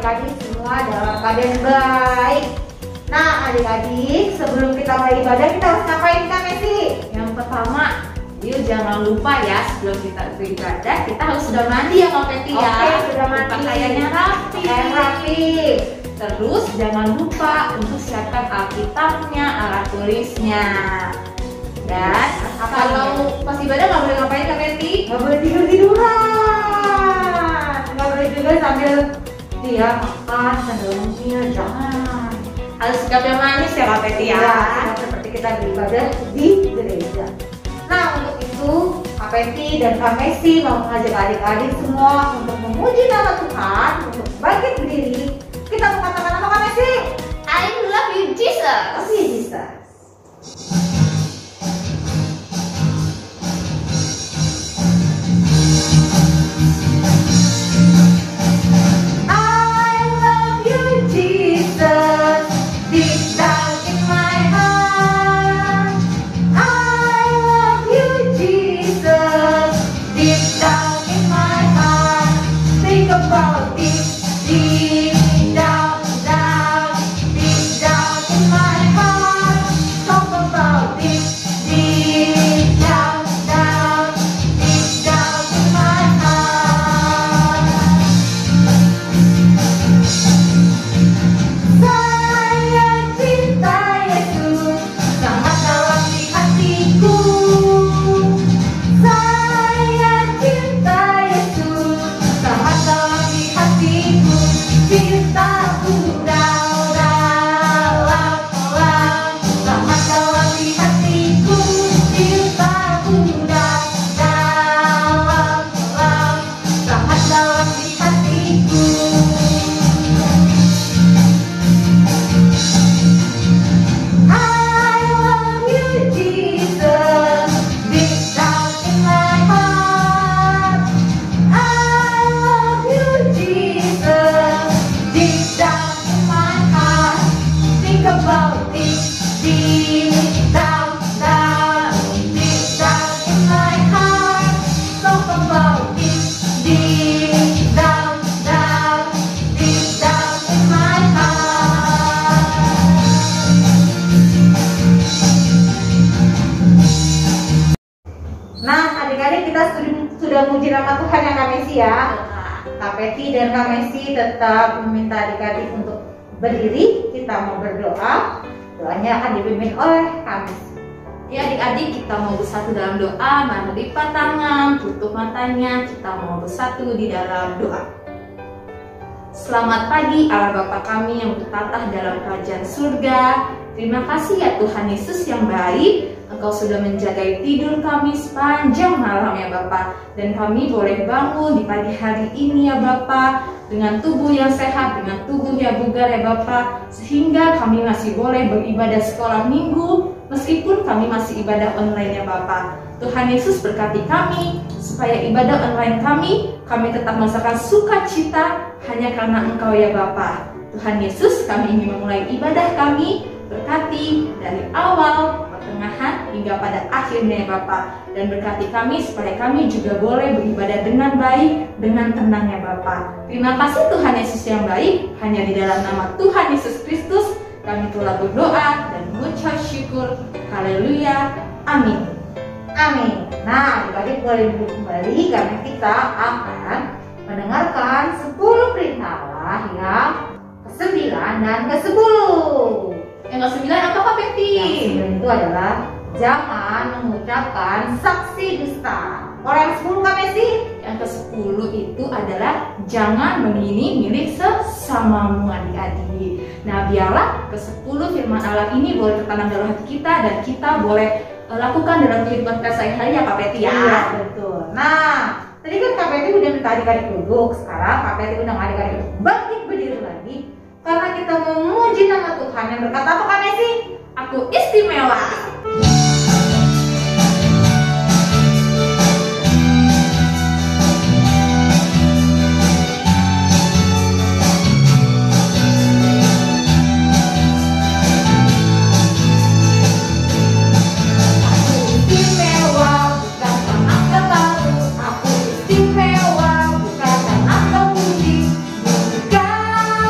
adik-adik semua dalam keadaan baik. Nah adik-adik, sebelum kita mulai ibadah kita harus ngapain Kak Messi? Yang pertama, yuk jangan lupa ya, sebelum kita beribadah kita harus sudah mandi ya Kak Peti ya. Oke, sudah mandi. Pakaiannya rapi. Rapi. Terus jangan lupa untuk siapkan Alkitabnya, alat tulisnya. Dan kalau pas ibadah nggak boleh ngapain Kak Peti? Nggak boleh tidur-tiduran. Nggak boleh juga sambil dia makan sambil jangan. Harus sikap yang manis ya Kak Peti ya. Sama seperti kita beribadah di gereja. Nah untuk itu Kak Peti dan Kak Messi mau mengajak adik-adik semua untuk memuji nama Tuhan, untuk bangkit berdiri. Kita mau katakan apa Kak Messi? I love you Jesus. Love you Jesus. Kita sudah muji nama Tuhan ya Kak Messi ya. Kak Peti dan Kak Messi tetap meminta adik-adik untuk berdiri. Kita mau berdoa. Doanya akan dipimpin oleh Kak Messi. Ya adik-adik, kita mau bersatu dalam doa. Mari lipat tangan, tutup matanya. Kita mau bersatu di dalam doa. Selamat pagi Allah Bapa kami yang bertatah dalam kerajaan surga. Terima kasih ya Tuhan Yesus yang baik. Engkau sudah menjaga tidur kami sepanjang malam ya Bapa. Dan kami boleh bangun di pagi hari ini ya Bapa, dengan tubuh yang sehat, dengan tubuh yang bugar ya Bapa, sehingga kami masih boleh beribadah sekolah minggu meskipun kami masih ibadah online ya Bapa. Tuhan Yesus berkati kami supaya ibadah online kami tetap merasakan sukacita hanya karena Engkau ya Bapa. Tuhan Yesus, kami ingin memulai ibadah kami, berkati dari awal, pertengahan, hingga pada akhirnya ya Bapak. Dan berkati kami supaya kami juga boleh beribadah dengan baik, dengan tenang ya Bapak. Terima kasih Tuhan Yesus yang baik. Hanya di dalam nama Tuhan Yesus Kristus kami telah berdoa dan mengucap syukur. Haleluya. Amin. Amin. Nah, adik-adik boleh duduk kembali karena kita akan mendengarkan 10 perintah Allah yang ke-9 dan ke-10. Yang ke-9 apa Kak Peti? Yang ke-9 itu adalah jangan mengucapkan saksi dusta. Kalau yang 10 Kak Messi? Yang ke-10 itu adalah jangan menghini milik sesamamu adik-adik. Nah biarlah ke-10 firman Allah ini boleh tertanam dalam hati kita dan kita boleh lakukan dalam kehidupan kita sehari-hari ya Kak Peti ya. Iya betul. Nah tadi kan Kak Peti udah minta adik-adik duduk. Sekarang Kak Peti udah adik-adik bangkit berdiri lagi karena kita memuji nama Tuhan yang berkata apa Kak Messi? Aku istimewa. Aku istimewa bukan karena kau puji, bukan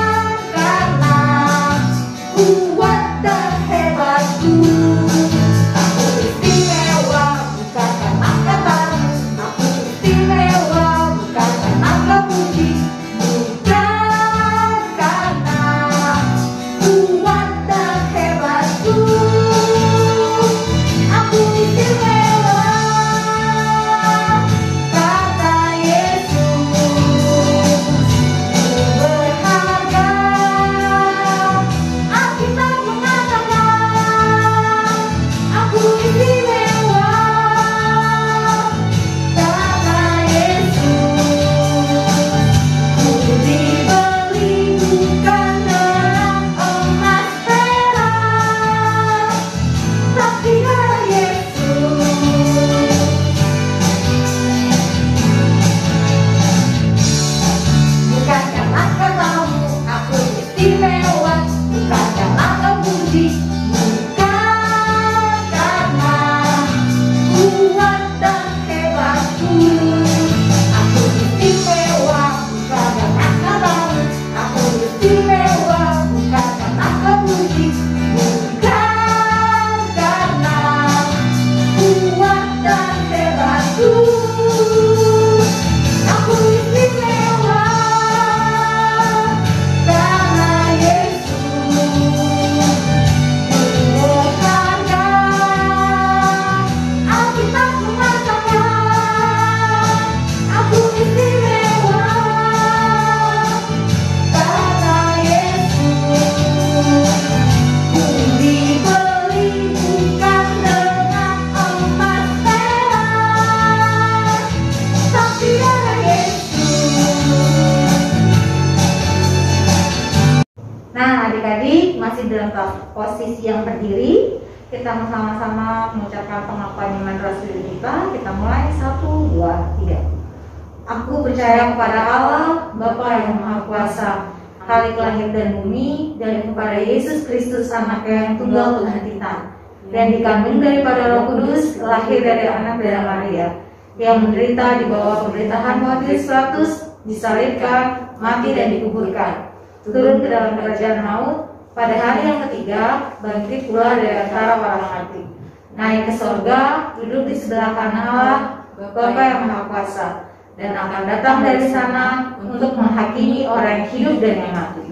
berdiri, kita sama-sama mengucapkan pengakuan iman rasuli kita. Kita mulai 1, 2, 3. Aku percaya kepada Allah, Bapa yang Maha Kuasa, Khalik langit dan bumi, dan kepada Yesus Kristus anaknya yang tunggal Tuhan kita, dan dikandung daripada Roh Kudus, lahir dari anak darah Maria, yang menderita di bawah pemerintahan Pontius Pilatus, disalibkan, mati dan dikuburkan, turun ke dalam kerajaan maut, pada hari yang ketiga bangkit pula dari antara orang mati, naik ke sorga, duduk di sebelah kanan Allah, Bapa yang Maha Kuasa, dan akan datang dari sana untuk menghakimi orang yang hidup dan yang mati.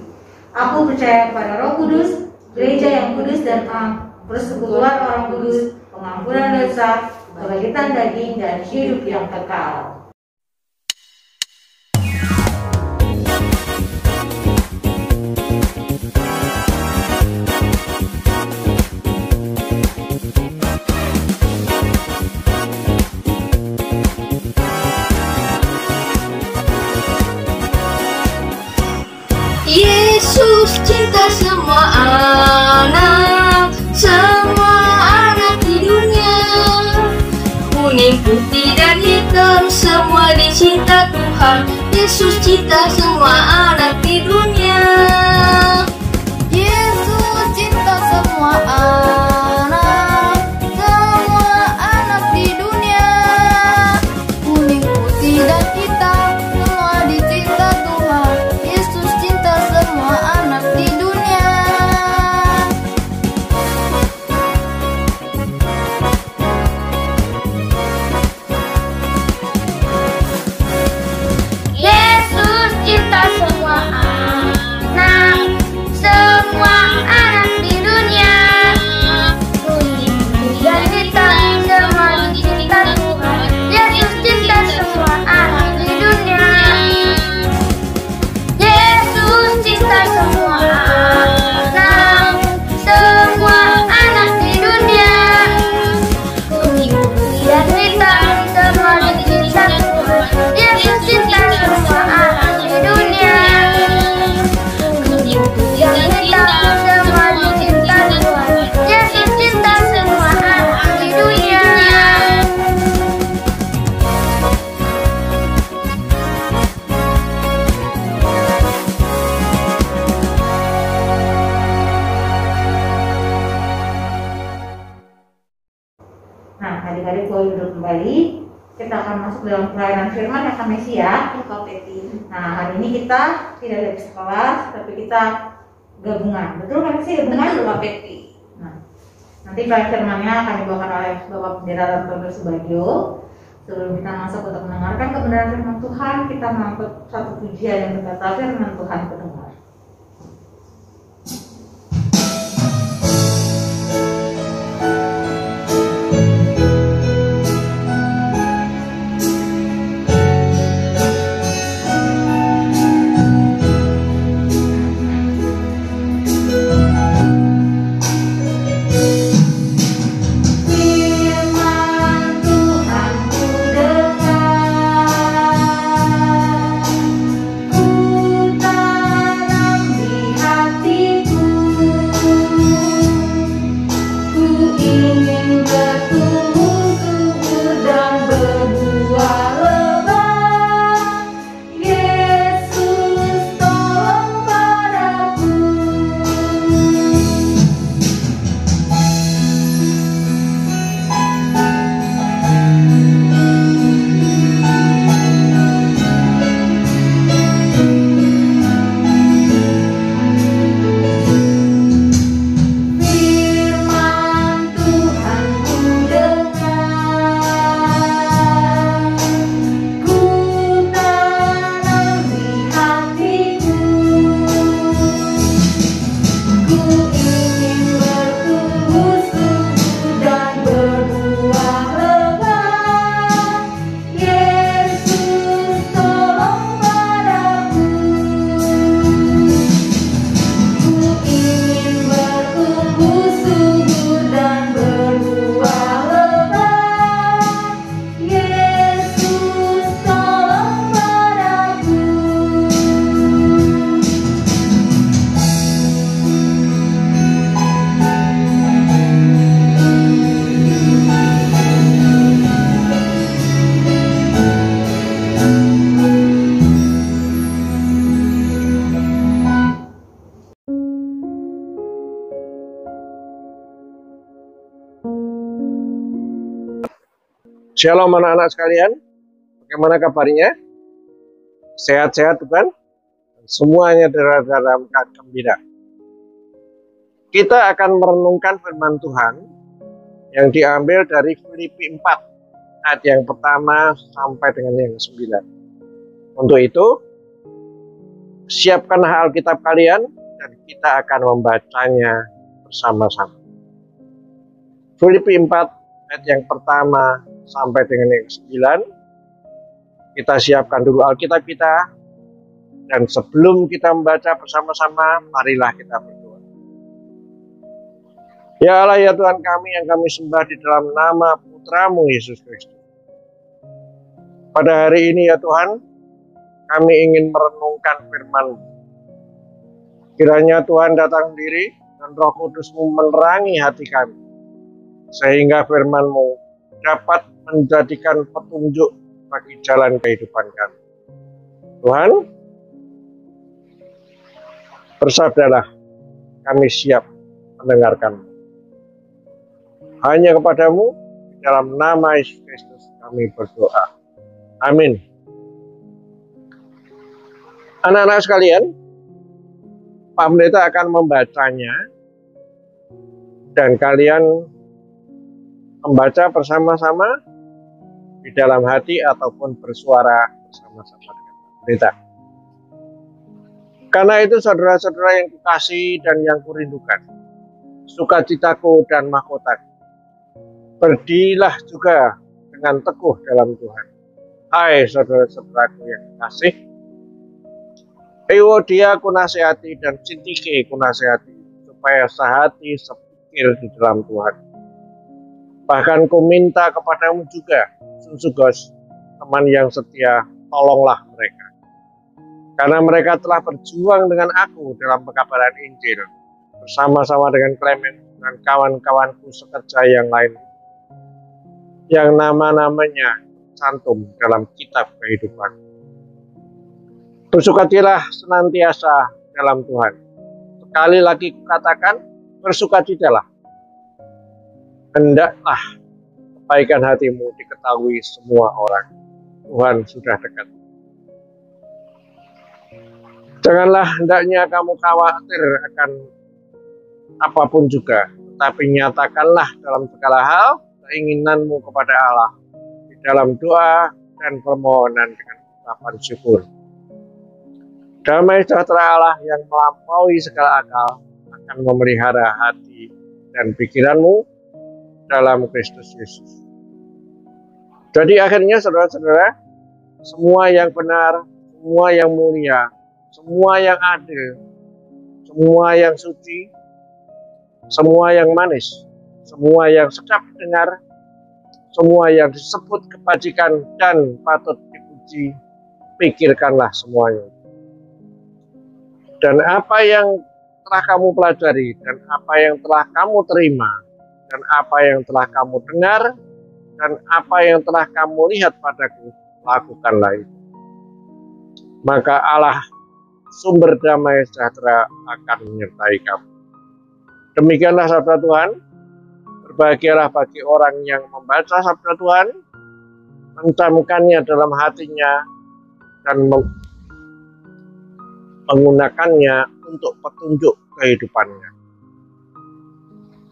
Aku percaya kepada Roh Kudus, gereja yang kudus dan am, persekutuan orang kudus, pengampunan dosa, kebangkitan daging, dan hidup yang kekal. Yesus cinta semua anak di dunia. Kuning, putih, dan hitam, semua dicinta Tuhan. Yesus cinta semua anak di dunia. Yesus cinta semua anak di dunia. Kuning, putih, dan hitam, semua dicinta Tuhan. Yesus cinta semua anak di dunia. Yesus cinta semua anak di dunia. Kuning, putih, dan hitam, semua dicinta Tuhan. Yesus cinta semua anak di dunia. Yesus cinta semua anak di dunia. Kuning, putih, dan hitam, semua dicinta Tuhan. Yesus cinta semua anak di dunia. Kuning, putih, dan hitam, semua dicinta Tuhan. Yesus cinta semua anak di dunia. Nah, adik-adik boleh duduk kembali. Kita akan masuk dalam pelayanan firman ya Kak Messi ya. Kak Peti. Nah, hari ini kita tidak ada di sekolah, tapi kita gabungan. Betul Kak Messi, gabungan? Betul Kak Peti. Nah, nanti pelayanan firmannya akan dibawakan oleh Bapak Pendeta Antonio Subagio. Sebelum kita masuk untuk mendengarkan kebenaran firman Tuhan, kita mengangkat satu pujian yang berkata firman Tuhan pendengar. Firman Tuhan ku dengar, ku tak Shalom anak-anak sekalian, bagaimana kabarnya? Sehat-sehat bukan? Semuanya dalam keadaan gembira. Kita akan merenungkan firman Tuhan yang diambil dari Filipi 4 ayat yang pertama sampai dengan yang ke-9. Untuk itu, siapkanlah Alkitab kalian dan kita akan membacanya bersama-sama. Filipi 4 ayat yang pertama sampai dengan yang ke-9. Kita siapkan dulu Alkitab kita, dan sebelum kita membaca bersama-sama, marilah kita berdoa. Ya Allah, ya Tuhan kami yang kami sembah di dalam nama Putramu Yesus Kristus. Pada hari ini ya Tuhan, kami ingin merenungkan firman-Mu. Kiranya Tuhan datang sendiri dan Roh Kudus-Mu menerangi hati kami, sehingga firman-Mu dapat menjadikan petunjuk bagi jalan kehidupan kami. Tuhan, bersabdalah, kami siap mendengarkan-Mu. Hanya kepadamu, di dalam nama Yesus Kristus kami berdoa. Amin. Anak-anak sekalian, Pak Pendeta akan membacanya, dan kalian membaca bersama-sama di dalam hati ataupun bersuara bersama-sama dengan Pak Pendeta. Karena itu saudara-saudara yang kukasihi dan yang kurindukan, sukacitaku dan mahkotaku, berdirilah juga dengan teguh dalam Tuhan. Hai saudara-saudaraku yang kekasih, Euodia ku nasihati dan Sintike ku nasihati, supaya sehati sepikir di dalam Tuhan. Bahkan ku minta kepadamu juga, Sunsigos, teman yang setia, tolonglah mereka. Karena mereka telah berjuang dengan aku dalam pekabaran Injil, bersama-sama dengan Clement dan kawan-kawanku sekerja yang lain, yang nama-namanya cantum dalam kitab kehidupan. Bersukacitalah senantiasa dalam Tuhan. Sekali lagi kukatakan, bersukacitalah. Hendaklah kebaikan hatimu diketahui semua orang. Tuhan sudah dekat. Janganlah hendaknya kamu khawatir akan apapun juga, tetapi nyatakanlah dalam segala hal keinginanmu kepada Allah di dalam doa dan permohonan dengan ucapan syukur. Damai sejahtera Allah yang melampaui segala akal akan memelihara hati dan pikiranmu dalam Kristus Yesus. Jadi akhirnya saudara-saudara, semua yang benar, semua yang mulia, semua yang adil, semua yang suci, semua yang manis, semua yang sedap didengar, semua yang disebut kebajikan dan patut dipuji, pikirkanlah semuanya. Dan apa yang telah kamu pelajari, dan apa yang telah kamu terima, dan apa yang telah kamu dengar, dan apa yang telah kamu lihat padaku, lakukanlah itu. Maka Allah, sumber damai sejahtera, akan menyertai kamu. Demikianlah sabda Tuhan. Berbahagialah bagi orang yang membaca sabda Tuhan, mencamkannya dalam hatinya, dan menggunakannya untuk petunjuk kehidupannya.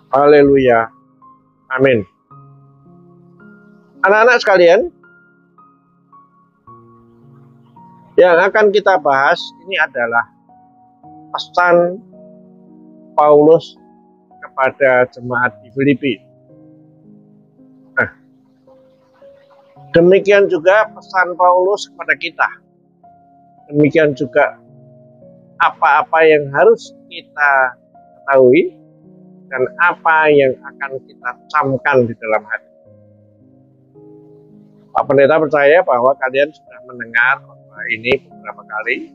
Haleluya. Amin. Anak-anak sekalian, yang akan kita bahas ini adalah pesan Paulus kepada jemaat di Filipi. Nah, demikian juga pesan Paulus kepada kita. Demikian juga apa-apa yang harus kita ketahui dan apa yang akan kita camkan di dalam hati. Pak Pendeta percaya bahwa kalian sudah mendengar ini beberapa kali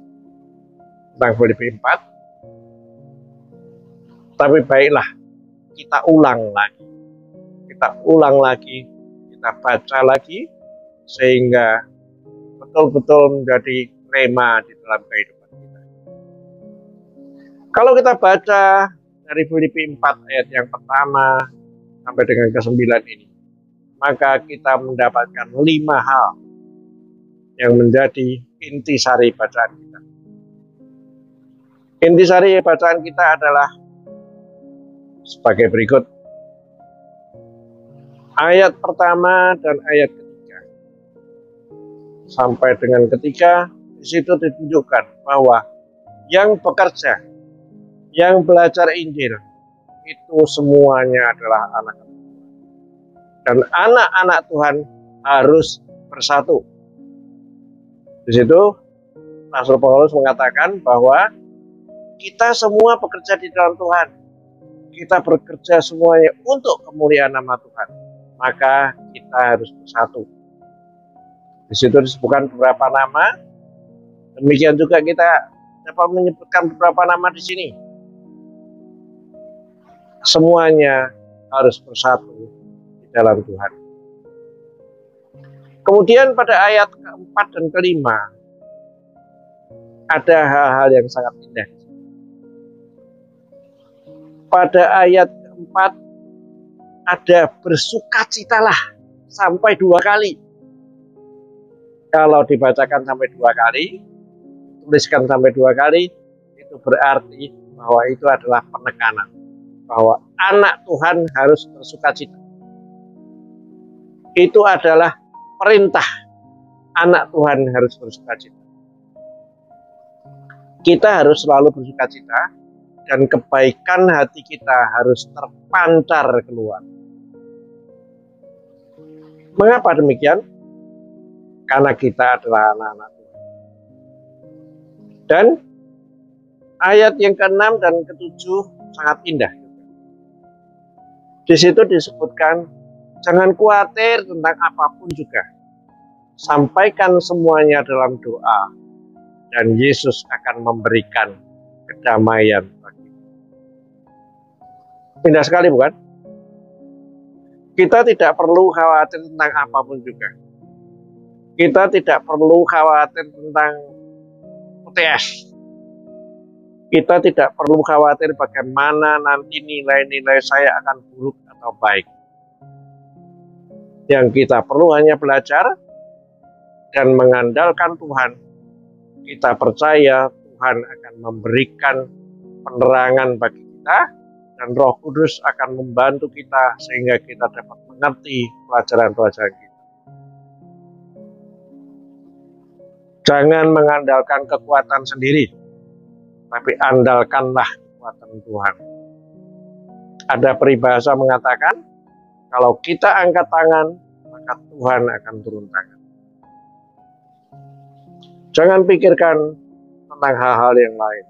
tentang Filipi 4. Tapi baiklah, kita ulang lagi. Kita baca lagi, sehingga betul-betul menjadi rema di dalam kehidupan kita. Kalau kita baca dari Filipi 4 ayat yang pertama sampai dengan ke-9 ini, maka kita mendapatkan 5 hal yang menjadi intisari bacaan kita. Intisari bacaan kita adalah sebagai berikut. Ayat pertama dan ayat ketiga sampai dengan ketiga, di situ ditunjukkan bahwa yang bekerja, yang belajar Injil, itu semuanya adalah anak Tuhan. Dan anak-anak Tuhan harus bersatu. Di situ Rasul Paulus mengatakan bahwa kita semua bekerja di dalam Tuhan. Kita bekerja semuanya untuk kemuliaan nama Tuhan. Maka kita harus bersatu. Di situ disebutkan beberapa nama. Demikian juga kita dapat menyebutkan beberapa nama di sini. Semuanya harus bersatu di dalam Tuhan. Kemudian pada ayat keempat dan kelima ada hal-hal yang sangat indah. Pada ayat keempat ada bersukacitalah sampai 2 kali. Kalau dibacakan sampai 2 kali, tuliskan sampai 2 kali, itu berarti bahwa itu adalah penekanan. Bahwa anak Tuhan harus bersukacita. Itu adalah perintah. Anak Tuhan harus bersukacita. Kita harus selalu bersukacita dan kebaikan hati kita harus terpancar keluar. Mengapa demikian? Karena kita adalah anak-anak Tuhan. Dan ayat yang ke-6 dan ke-7 sangat indah. Di situ disebutkan, jangan khawatir tentang apapun juga. Sampaikan semuanya dalam doa, dan Yesus akan memberikan kedamaian bagi kita. Indah sekali, bukan? Kita tidak perlu khawatir tentang apapun juga. Kita tidak perlu khawatir tentang UTS. Kita tidak perlu khawatir bagaimana nanti nilai-nilai saya akan buruk atau baik. Yang kita perlu hanya belajar dan mengandalkan Tuhan. Kita percaya Tuhan akan memberikan penerangan bagi kita, dan Roh Kudus akan membantu kita sehingga kita dapat mengerti pelajaran-pelajaran kita. Jangan mengandalkan kekuatan sendiri, tapi andalkanlah kekuatan Tuhan. Ada peribahasa mengatakan, kalau kita angkat tangan, maka Tuhan akan turun tangan. Jangan pikirkan tentang hal-hal yang lain.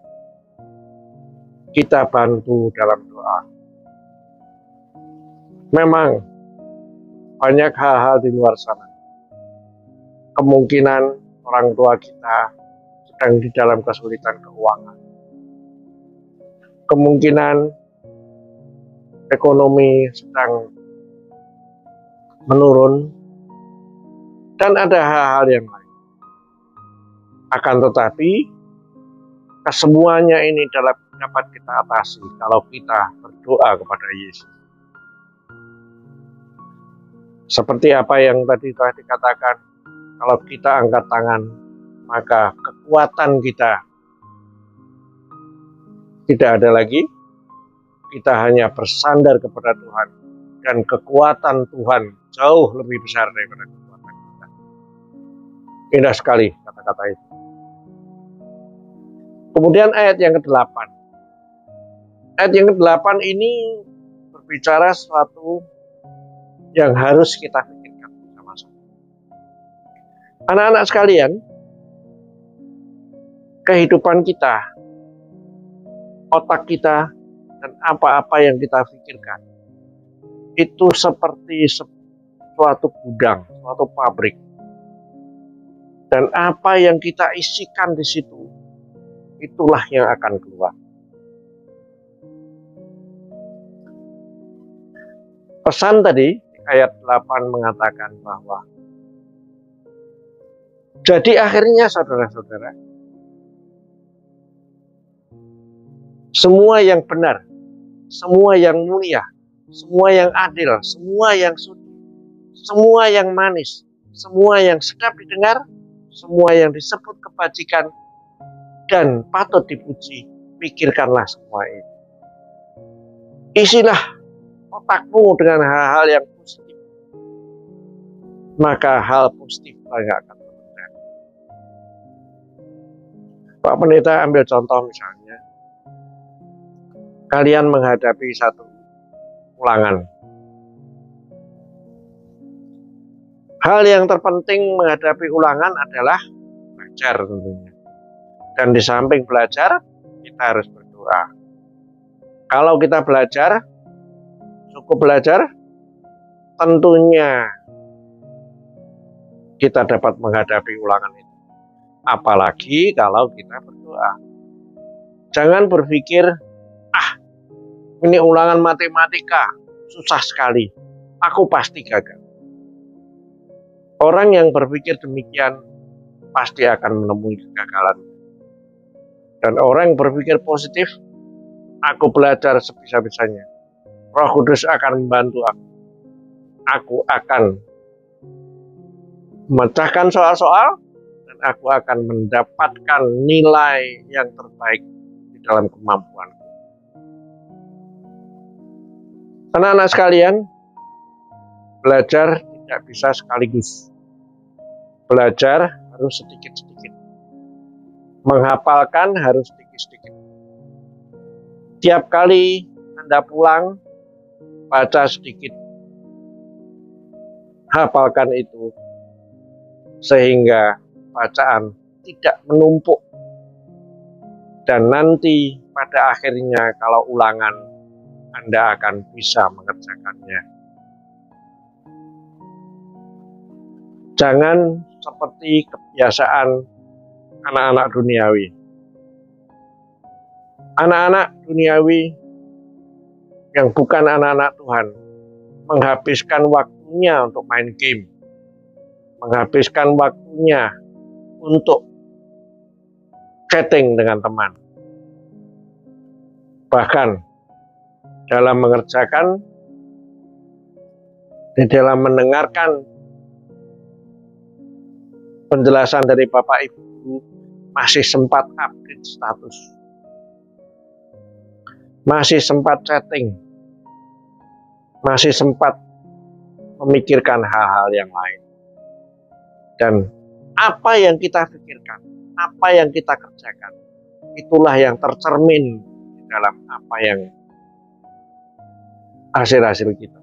Kita bantu dalam doa. Memang banyak hal-hal di luar sana. Kemungkinan orang tua kita sedang di dalam kesulitan keuangan. Kemungkinan ekonomi sedang menurun. Dan ada hal-hal yang lain. Akan tetapi, kesemuanya ini dapat kita atasi kalau kita berdoa kepada Yesus. Seperti apa yang tadi telah dikatakan, kalau kita angkat tangan, maka kekuatan kita tidak ada lagi. Kita hanya bersandar kepada Tuhan, dan kekuatan Tuhan jauh lebih besar daripada kekuatan kita. Indah sekali kata-kata itu. Kemudian ayat yang ke-8. Ayat yang ke-8 ini berbicara sesuatu yang harus kita pikirkan bersama-sama. Anak-anak sekalian, kehidupan kita, otak kita, dan apa-apa yang kita pikirkan, itu seperti suatu gudang, suatu pabrik. Dan apa yang kita isikan di situ, itulah yang akan keluar. Pesan tadi, ayat 8 mengatakan bahwa jadi akhirnya saudara-saudara, semua yang benar, semua yang mulia, semua yang adil, semua yang suci, semua yang manis, semua yang sedap didengar, semua yang disebut kebajikan dan patut dipuji, pikirkanlah semua itu. Isilah otakmu dengan hal-hal yang positif, maka hal positif banyak akan terjadi. Pak Pendeta ambil contoh misalnya, kalian menghadapi satu ulangan. Hal yang terpenting menghadapi ulangan adalah belajar tentunya. Dan di samping belajar, kita harus berdoa. Kalau kita belajar, cukup belajar, tentunya kita dapat menghadapi ulangan itu. Apalagi kalau kita berdoa. Jangan berpikir, ini ulangan matematika, susah sekali, aku pasti gagal. Orang yang berpikir demikian pasti akan menemui kegagalan. Dan orang yang berpikir positif, aku belajar sebisa-bisanya. Roh Kudus akan membantu aku. Aku akan memecahkan soal-soal dan aku akan mendapatkan nilai yang terbaik di dalam kemampuanku. Anak-anak sekalian, belajar tidak bisa sekaligus. Belajar harus sedikit-sedikit. Menghafalkan harus sedikit-sedikit. Tiap kali Anda pulang, baca sedikit. Hafalkan itu. Sehingga bacaan tidak menumpuk. Dan nanti pada akhirnya kalau ulangan, Anda akan bisa mengerjakannya. Jangan seperti kebiasaan anak-anak duniawi. Anak-anak duniawi yang bukan anak-anak Tuhan menghabiskan waktunya untuk main game, menghabiskan waktunya untuk chatting dengan teman. Bahkan dalam mengerjakan, di dalam mendengarkan penjelasan dari Bapak Ibu Guru, masih sempat update status, masih sempat chatting, masih sempat memikirkan hal-hal yang lain. Dan apa yang kita pikirkan, apa yang kita kerjakan, itulah yang tercermin di dalam apa yang hasil-hasil kita.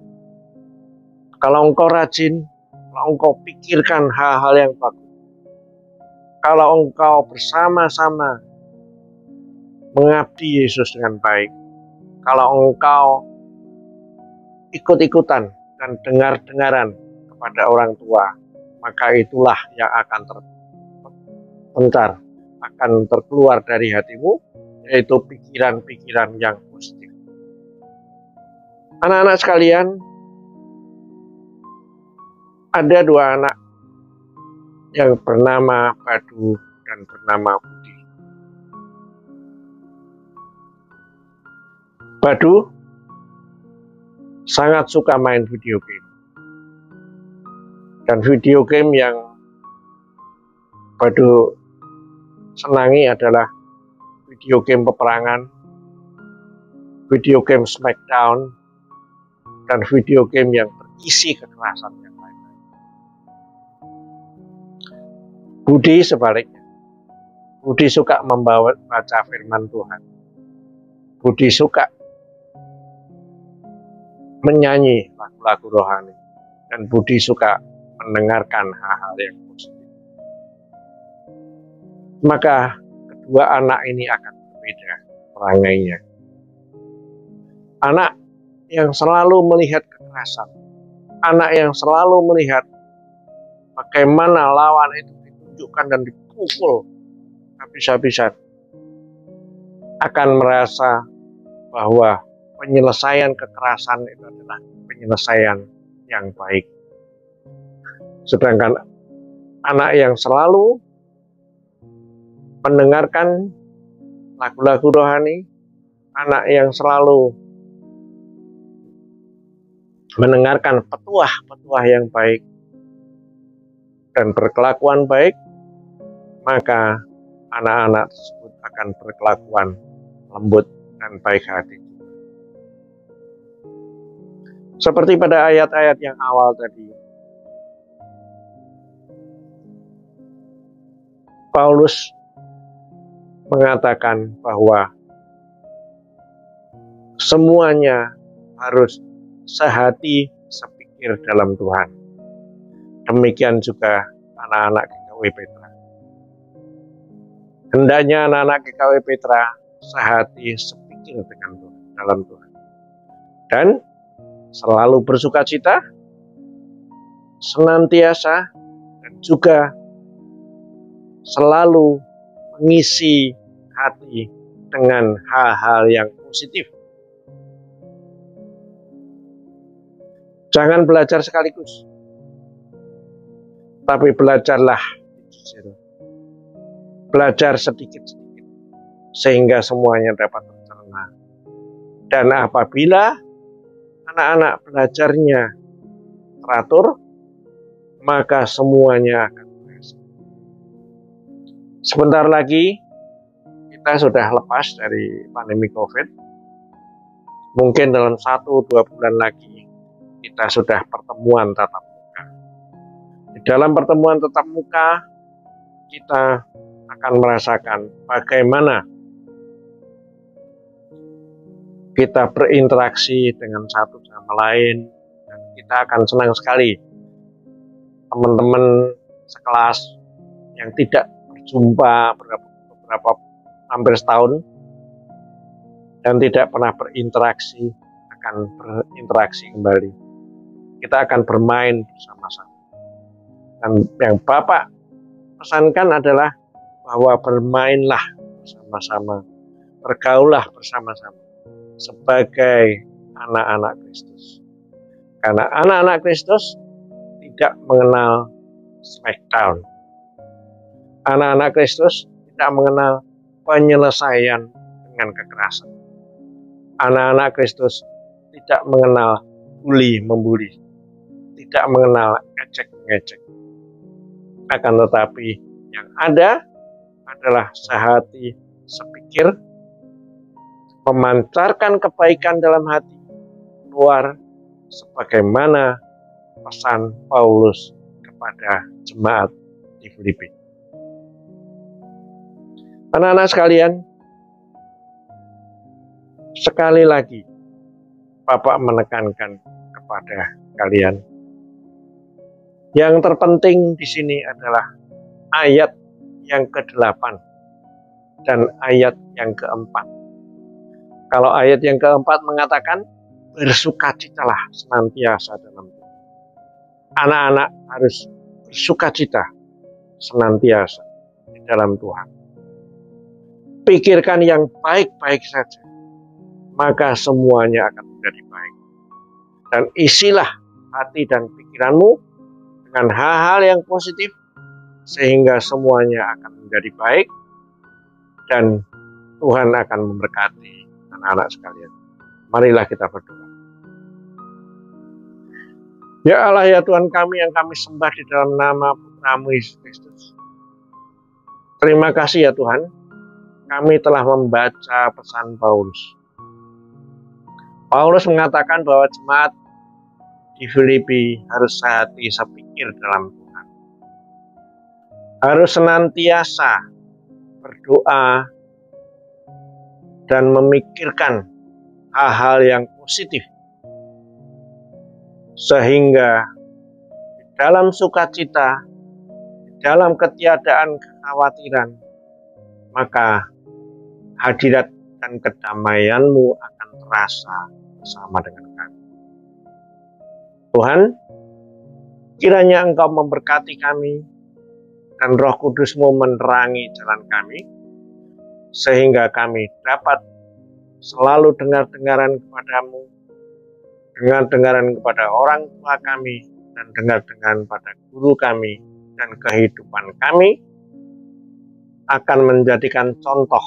Kalau engkau rajin, kalau engkau pikirkan hal-hal yang bagus, kalau engkau bersama-sama mengabdi Yesus dengan baik, kalau engkau ikut-ikutan dan dengar-dengaran kepada orang tua, maka itulah yang akan terpencar, akan terkeluar dari hatimu, yaitu pikiran-pikiran yang positif. Anak-anak sekalian, ada dua anak yang bernama Badu dan bernama Budi. Badu sangat suka main video game. Dan video game yang Badu senangi adalah video game peperangan, video game Smackdown, dan video game yang berisi kekerasan yang lain. Budi sebaliknya. Budi suka membaca firman Tuhan. Budi suka menyanyi lagu-lagu rohani. Dan Budi suka mendengarkan hal-hal yang positif. Maka kedua anak ini akan berbeda perangainya. Anak yang selalu melihat kekerasan, anak yang selalu melihat bagaimana lawan itu ditunjukkan dan dipukul habis-habisan, akan merasa bahwa penyelesaian kekerasan itu adalah penyelesaian yang baik. Sedangkan anak yang selalu mendengarkan lagu-lagu rohani, anak yang selalu mendengarkan petuah-petuah yang baik dan berkelakuan baik, maka anak-anak tersebut akan berkelakuan lembut dan baik hati. Seperti pada ayat-ayat yang awal tadi, Paulus mengatakan bahwa semuanya harus sehati sepikir dalam Tuhan. Demikian juga anak-anak GKW Petra. Hendaknya anak-anak GKW Petra sehati sepikir dengan Tuhan, dalam Tuhan. Dan selalu bersuka cita, senantiasa, dan juga selalu mengisi hati dengan hal-hal yang positif. Jangan belajar sekaligus, tapi belajarlah belajar sedikit-sedikit sehingga semuanya dapat tercerna. Dan apabila anak-anak belajarnya teratur, maka semuanya akan berhasil. Sebentar lagi kita sudah lepas dari pandemi COVID. Mungkin dalam 1-2 bulan lagi kita sudah pertemuan tatap muka. Di dalam pertemuan tatap muka, kita akan merasakan bagaimana kita berinteraksi dengan satu sama lain, dan kita akan senang sekali teman-teman sekelas yang tidak berjumpa beberapa hampir setahun dan tidak pernah berinteraksi akan berinteraksi kembali. Kita akan bermain bersama-sama. Dan yang Bapak pesankan adalah bahwa bermainlah bersama-sama, bergaullah bersama-sama sebagai anak-anak Kristus. Karena anak-anak Kristus tidak mengenal smackdown. Anak-anak Kristus tidak mengenal penyelesaian dengan kekerasan. Anak-anak Kristus tidak mengenal bully-membuli, tidak mengenal ejek-mengejek. Akan tetapi yang ada adalah sehati sepikir, memancarkan kebaikan dalam hati keluar, sebagaimana pesan Paulus kepada jemaat di Filipi. Anak-anak sekalian, sekali lagi Bapak menekankan kepada kalian, yang terpenting di sini adalah ayat yang ke-8 dan ayat yang ke-4. Kalau ayat yang ke-4 mengatakan, bersukacitalah senantiasa dalam Tuhan. Anak-anak harus bersukacita senantiasa di dalam Tuhan. Pikirkan yang baik-baik saja, maka semuanya akan menjadi baik. Dan isilah hati dan pikiranmu dengan hal-hal yang positif, sehingga semuanya akan menjadi baik, dan Tuhan akan memberkati anak-anak sekalian. Marilah kita berdoa. Ya Allah, ya Tuhan kami yang kami sembah di dalam nama Putra-Mu Yesus Kristus. Terima kasih ya Tuhan, kami telah membaca pesan Paulus. Paulus mengatakan bahwa jemaat di Filipi harus sehati sepikir dalam Tuhan. Harus senantiasa berdoa dan memikirkan hal-hal yang positif, sehingga di dalam sukacita, di dalam ketiadaan kekhawatiran, maka hadirat dan kedamaian-Mu akan terasa bersama dengan kami. Tuhan, kiranya Engkau memberkati kami dan Roh Kudus-Mu menerangi jalan kami, sehingga kami dapat selalu dengar-dengaran kepadamu, dengar-dengaran kepada orang tua kami, dan dengar-dengaran pada guru kami, dan kehidupan kami akan menjadikan contoh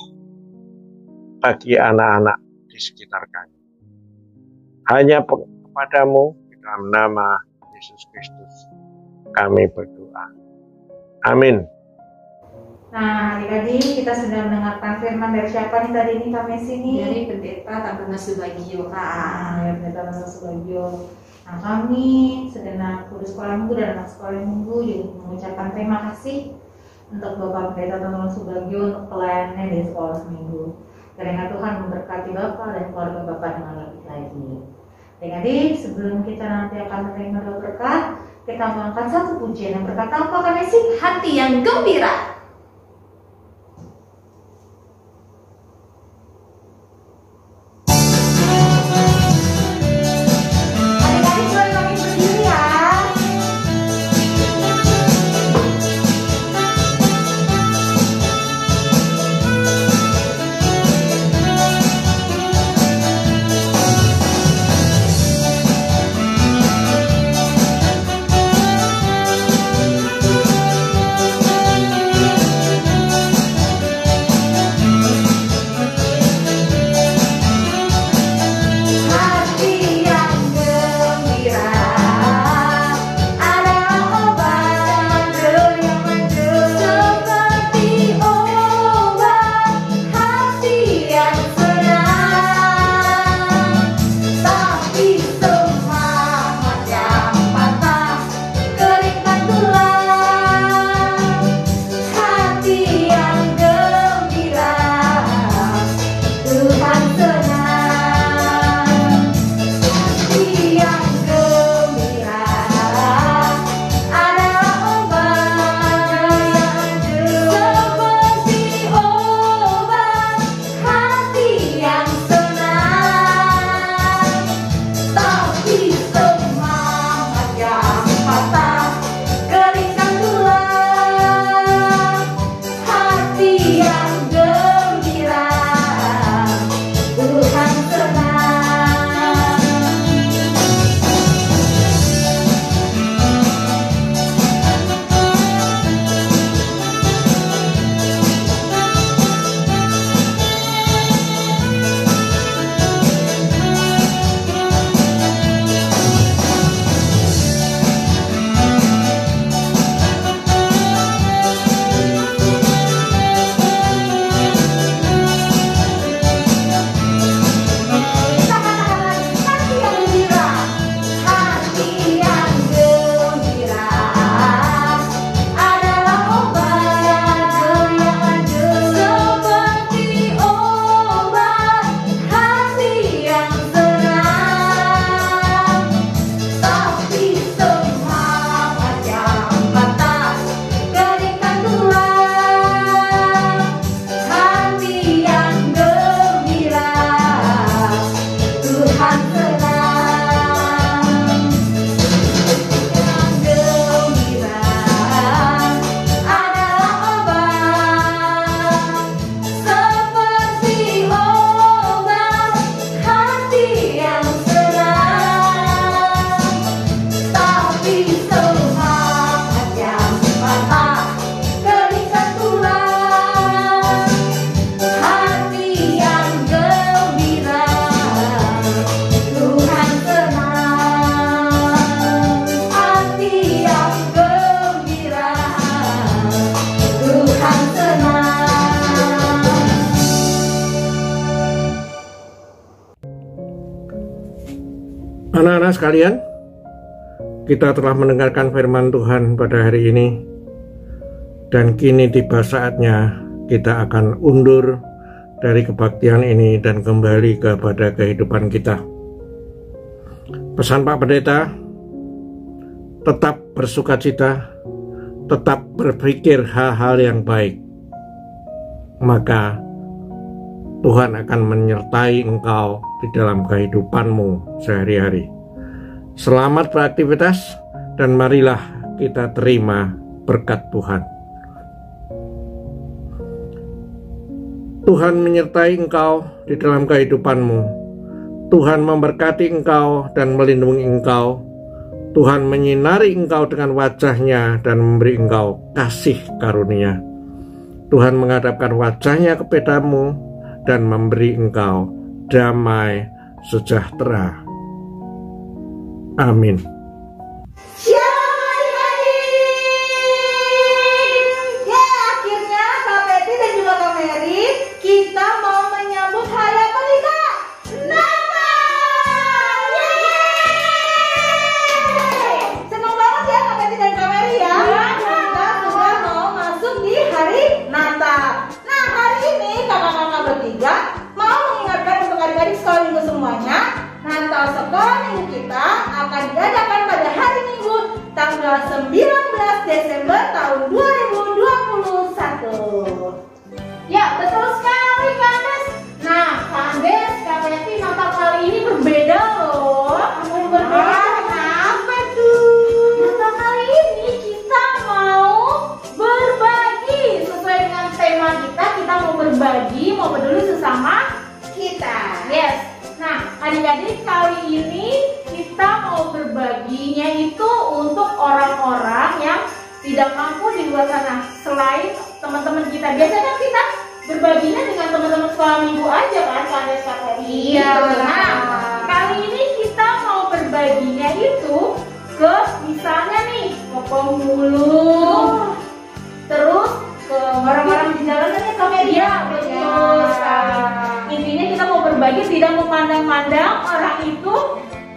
bagi anak-anak di sekitar kami. Hanya kepadamu Dalam nama Yesus Kristus kami berdoa. Amin. Nah, adik-adik, kita sudah mendengarkan firman dari siapa nih tadi ini kami sini? Dari Pendeta Tante Subagio. Nah, ya Pendeta Tante Subagio. Nah, kami segenap guru sekolah minggu dan anak sekolah minggu juga mengucapkan terima kasih untuk Bapak Pendeta Tante Subagio untuk pelayanannya di sekolah minggu. Kiranya Tuhan memberkati Bapak dan keluarga Bapak dengan lebih lagi. Adik-adik, sebelum kita nanti akan menerima doa berkat, kita mengangkat satu pujian yang berkata apa kami sih? Hati yang gembira. Adik-adik, boleh kami berdiri ya. Anak-anak sekalian, kita telah mendengarkan firman Tuhan pada hari ini, dan kini tiba saatnya kita akan undur dari kebaktian ini dan kembali kepada kehidupan kita. Pesan Pak Pendeta, tetap bersukacita, tetap berpikir hal-hal yang baik, maka Tuhan akan menyertai engkau di dalam kehidupanmu sehari-hari. Selamat beraktivitas dan marilah kita terima berkat Tuhan. Tuhan menyertai engkau di dalam kehidupanmu. Tuhan memberkati engkau dan melindungi engkau. Tuhan menyinari engkau dengan wajah-Nya dan memberi engkau kasih karunia. Tuhan menghadapkan wajah-Nya kepadamu dan memberi engkau damai sejahtera. Amin. Shalom adik-adik. Ya, akhirnya Kak Peti dan juga Kak Mary, kita mau menyambut hari apa nih Kak? Natal. Yeay. Senang banget ya Kak Peti dan Kak Mary ya. Kita sudah mau masuk di hari Natal. Nah, hari ini kakak-kakak bertiga mau mengingatkan untuk adik-adik sekolah minggu semuanya, Natal sekolah minggu kita akan diadakan pada hari Minggu tanggal 19 Desember tahun 2021. Ya, betul sekali Kandes. Nah, Kandes, Kak Peti, Natal kali ini berbeda loh. Berbeda. Apa tuh? Natal kali ini kita mau berbagi sesuai dengan tema kita mau berbagi, mau peduli sesama Kita. Yes. Nah, adik-adik, kali ini kita mau berbaginya itu untuk orang-orang yang tidak mampu di luar sana. Selain teman-teman kita, biasanya kan kita berbaginya dengan teman-teman sekolah minggu aja kan, Kandes kakak. Iya. Nah, kali ini kita mau berbaginya itu ke misalnya nih ke pemulung, terus ke orang-orang di jalanan ya Kak Mary. Iya, betul sekali. Intinya kita mau berbagi, tidak memandang-mandang orang itu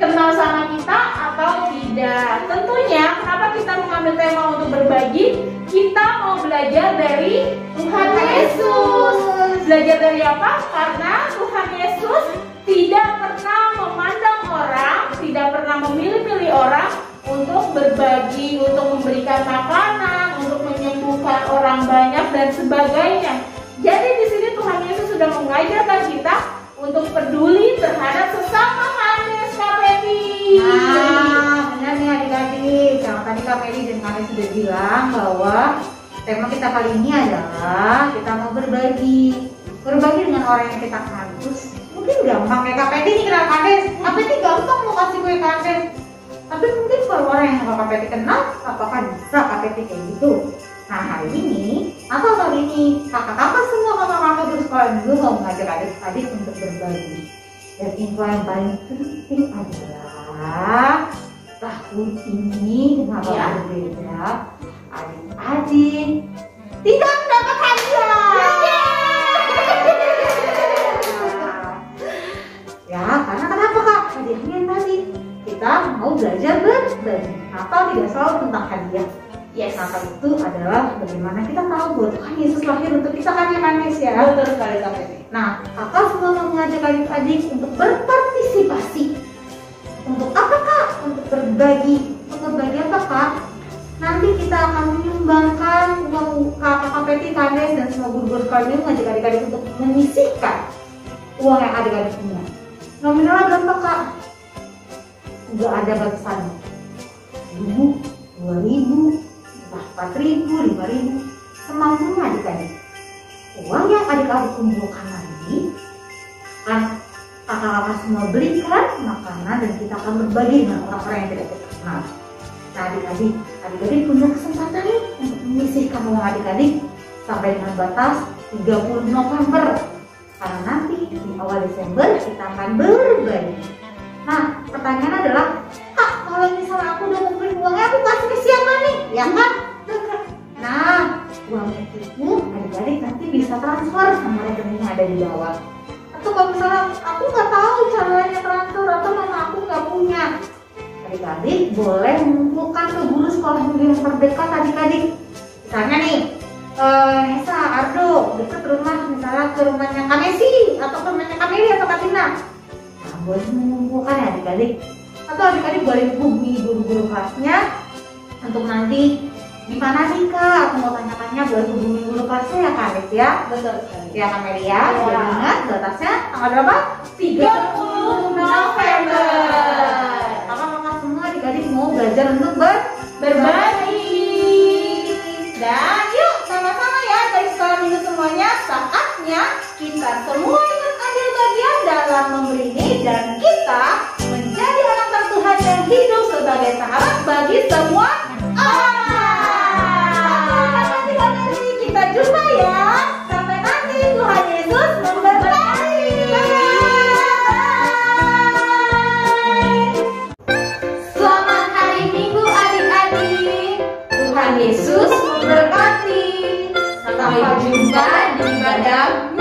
kenal sama kita atau tidak. Tentunya kenapa kita mengambil tema untuk berbagi? Kita mau belajar dari Tuhan Yesus. Belajar dari apa? Karena Tuhan Yesus tidak pernah memandang orang, tidak pernah memilih-milih orang untuk berbagi, untuk memberikan makanan, untuk menyembuhkan orang banyak dan sebagainya. Jadi di sini Tuhan Yesus sudah mengajarkan kita untuk peduli terhadap sesama Kandes, Kak Peti. Nah, benar nih adik-adik. Yang tadi Kak Mary dan Kak Mary sudah bilang bahwa tema kita kali ini adalah kita mau berbagi dengan orang yang kita kenal. Terus mungkin gampang kayak Kak Peti nih kenal Kandes. Kak Peti gampang mau kasih kue Kandes. Tapi mungkin kalau orang yang Kak Peti kenal, apakah bisa Kak Peti kayak gitu? Nah, hari ini atau kali ini kakak-kakak semua kakak-kakak bersekolah dulu mau mengajak adik-adik untuk berbagi. Dan info yang paling penting adalah tahun ini kenapa berbeda? Adik-adik tidak mendapat hadiah. Ya, karena kenapa Kak? Hadiahnya yang tadi kita mau belajar berbagi. Natal tidak selalu tentang hadiah. Yes. Natal itu adalah bagaimana kita tahu bahwa Tuhan Yesus lahir untuk kita kan ya Kandes ya. Betul sekali Kak Peti. Nah, kakak semua mau mengajak adik-adik untuk berpartisipasi. Untuk apa Kak? Untuk berbagi. Untuk berbagi apa Kak? Nanti kita akan menyumbangkan uang kakak Peti, Kandes dan semua guru-guru sekolah ini mengajak adik-adik untuk menyisihkan uang yang adik-adik punya. Nominalnya berapa Kak? Nggak ada batasannya. 1.000, 2.000, 4.000, 5.000, semampunya adik-adik. Uang yang adik-adik kumpulkan lagi akan kakak-kakak semua belikan makanan dan kita akan berbagi dengan orang-orang yang tidak kita kenal. Nah adik-adik punya kesempatan nih untuk menyisihkan uang adik-adik sampai dengan batas 30 November. Karena nanti di awal Desember kita akan berbagi. Nah, pertanyaan adalah, Kak, kalau misalnya aku udah ngumpulin uangnya, aku kasih ke siapa nih? Ya kan? Nah, uang itu adik-adik nanti bisa transfer sama rekening yang ada di bawah. Atau kalau misalnya aku nggak tahu caranya transfer atau mama aku nggak punya, adik-adik boleh mengumpulkan ke guru sekolah minggu yang terdekat adik-adik. Misalnya nih, Nesa, Ardo, deket rumah, misalnya ke rumahnya Kak Messi atau ke rumahnya Kak Mary atau Kak Tina. Nah, boleh mengumpulkan ya adik-adik. Atau adik-adik boleh hubungi guru-guru kelasnya untuk nanti gimana nih Kak, aku mau tanya-tanya, boleh hubungi guru kelasnya ya Kak Alex ya. Betul sekali. Ya Kak Mary ya, boleh ingat batasnya tanggal berapa? 30 November. Kakak-kakak semua adik-adik mau belajar untuk berbagi. Dan yuk sama-sama ya dari sekolah minggu semuanya, saatnya kita semua ikut ambil bagian dalam memberi ini dan kita menjadi anak Tuhan yang hidup sebagai sahabat bagi semua orang. Kita jumpa ya. Sampai nanti, Tuhan Yesus memberkati. Bye. Tuhan Yesus memberkati. Sampai jumpa di ibadah